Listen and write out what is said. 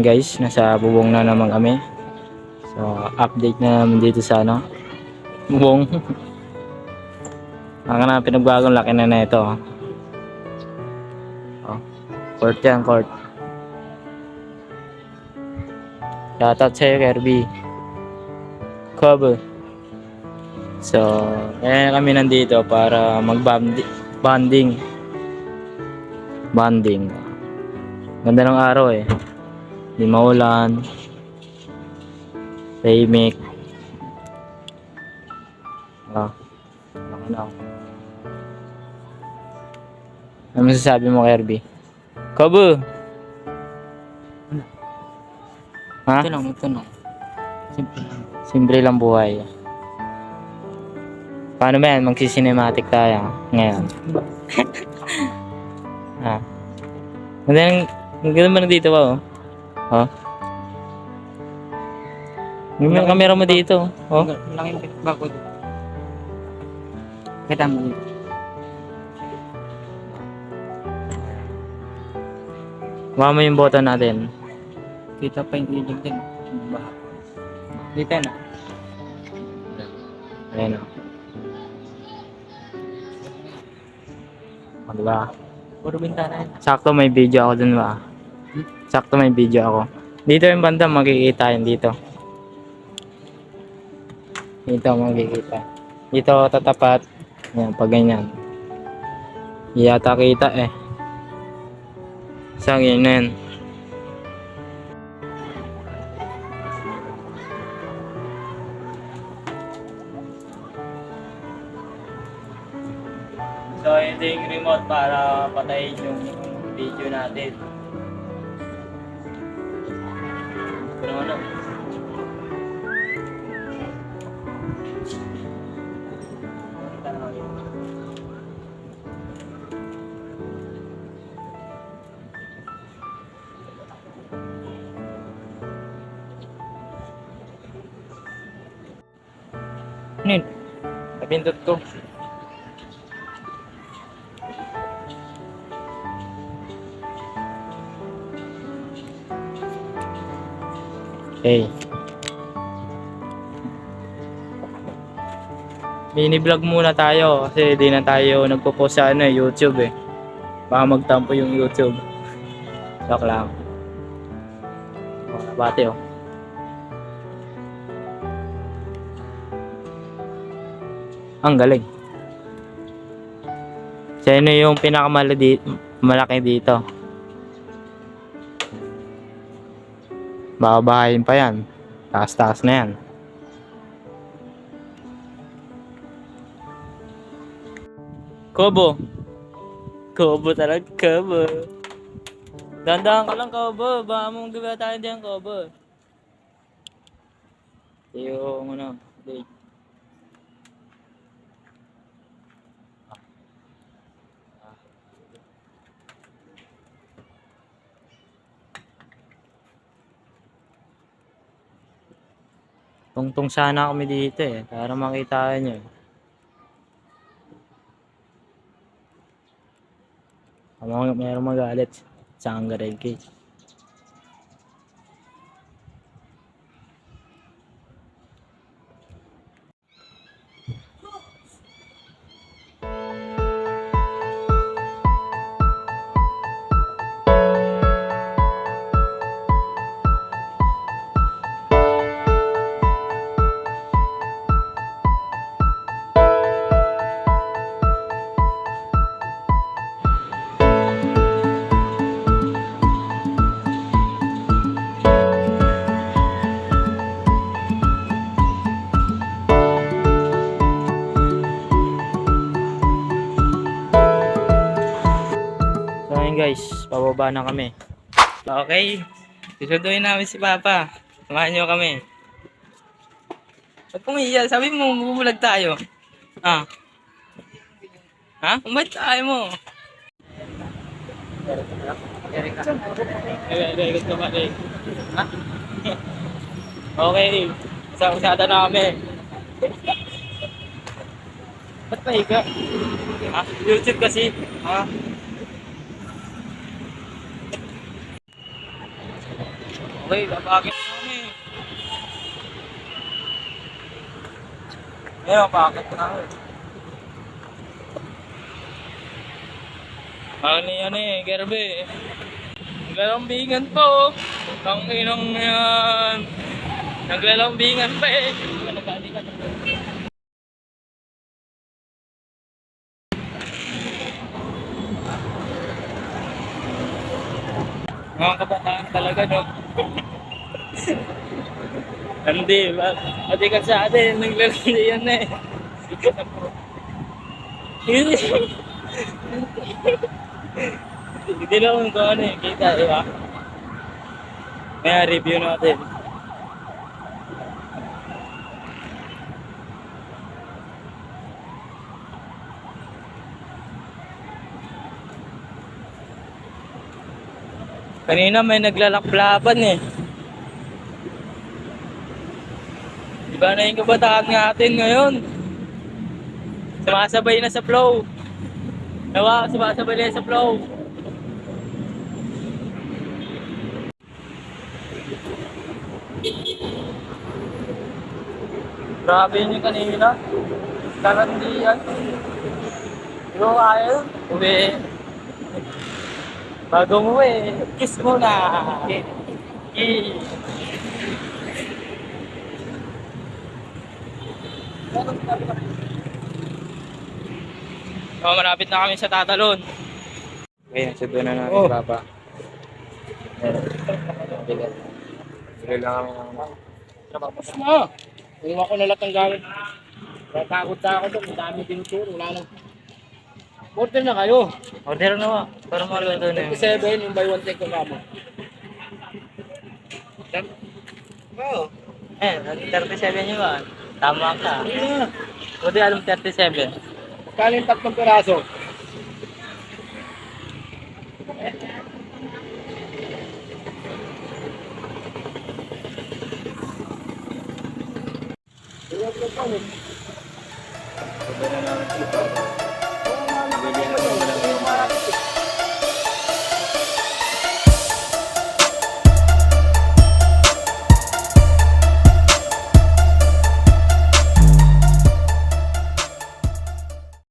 guys, nasa bubong na naman kami. So update na naman dito sa ano, bubong. Ang na pinagbagong laki na ito. Oh, court yan, court. Shoutout sa'yo, Kirby. Cover. So, kaya kami nandito para mag-bonding. Bonding. Ganda ng araw eh. Di maulan. Tahimik. Ah, ano. Ano masasabi mo, Kirby? Kobo! Ha? Ito lang. Simple lang. Simple lang buhay. Paano ba yan? Magsi-cinematic tayo ngayon. Ha? Ganda ba dito ba? Oh? Yung camera mo dito. Oh? Laking bago dito. Kita mo dito. Mama yung button natin. Kita pa yung ilog din. Baha. Dito na. Ayan o. Diba? Puro bintana yan. Sakto may video ako dun ba? Sakto may video ako. Dito yung banda makikita yun dito. Dito makikita. Dito tatapat. Yan, pag ganyan. Yata kita eh. Isang yun na yan. So, ito yung remote para patayin yung video natin. Ano? Ano yun? Napindot ko. Okay. Mini vlog muna tayo kasi di na tayo nagpo-post sa ano, YouTube eh. Baka magtampo yung YouTube. Joke lang. Oh, nabate oh. Ang galing. Sino yung malaki dito? Babahayin pa yan. Taas-taas na yan. Kobo. Kobo talaga, Kobo. Dandahan ka lang, Kobo. Baka mong gawa tayo diyan, Kobo. Yung ano, day. Tungtong sana kami dito eh, para makita nyo. Mayroong magalit sa Anggarel Cage. Guys, pababa na kami. Okay, susunduin namin si Papa. Samahan nyo kami. Ba't pumiya? Sabi mo, bubulag tayo. Ha? Ha? Ba't tayo mo? Ha? Okay, usada na kami. Ba't pahiga? Ha? YouTube kasi. Ha? Okay, babagin na kami. Ngayon, bakit na ako? Ano eh, Gerbe. Naglalambingan pa oh. Ang inong yan. Naglalambingan pa eh. Mga kabataan talaga no. Hindi ba? Pati ka sa atin, naglalambingan na eh. Hindi naman kung ano eh, kita di ba? May review natin. Kanina may naglalaklaban eh. Iba na yung kabataan natin ngayon. Sumasabay na sa flow. Diba? Sumasabay na sa flow. Grabe yun yung kanina. Karandian. Pero ayaw. Uwi. Bago mo eh. Kiss mo na. Okay. Oh, malapit na kami sa Tatalon. Okay, nasundo na namin si Papa. Sige lang. Tapos na. Iwan ko na lahat ng gamit. Natakot na ako doon. Ang dami tinuturo. Wala nang... Order na kayo. Order na ba? Para maluto na yun. 37 yung buy one take ko kamo. Oo. 37 yun ba? Tama ka. Pwede alam 37. Kala yung 3 piraso. Order na namin.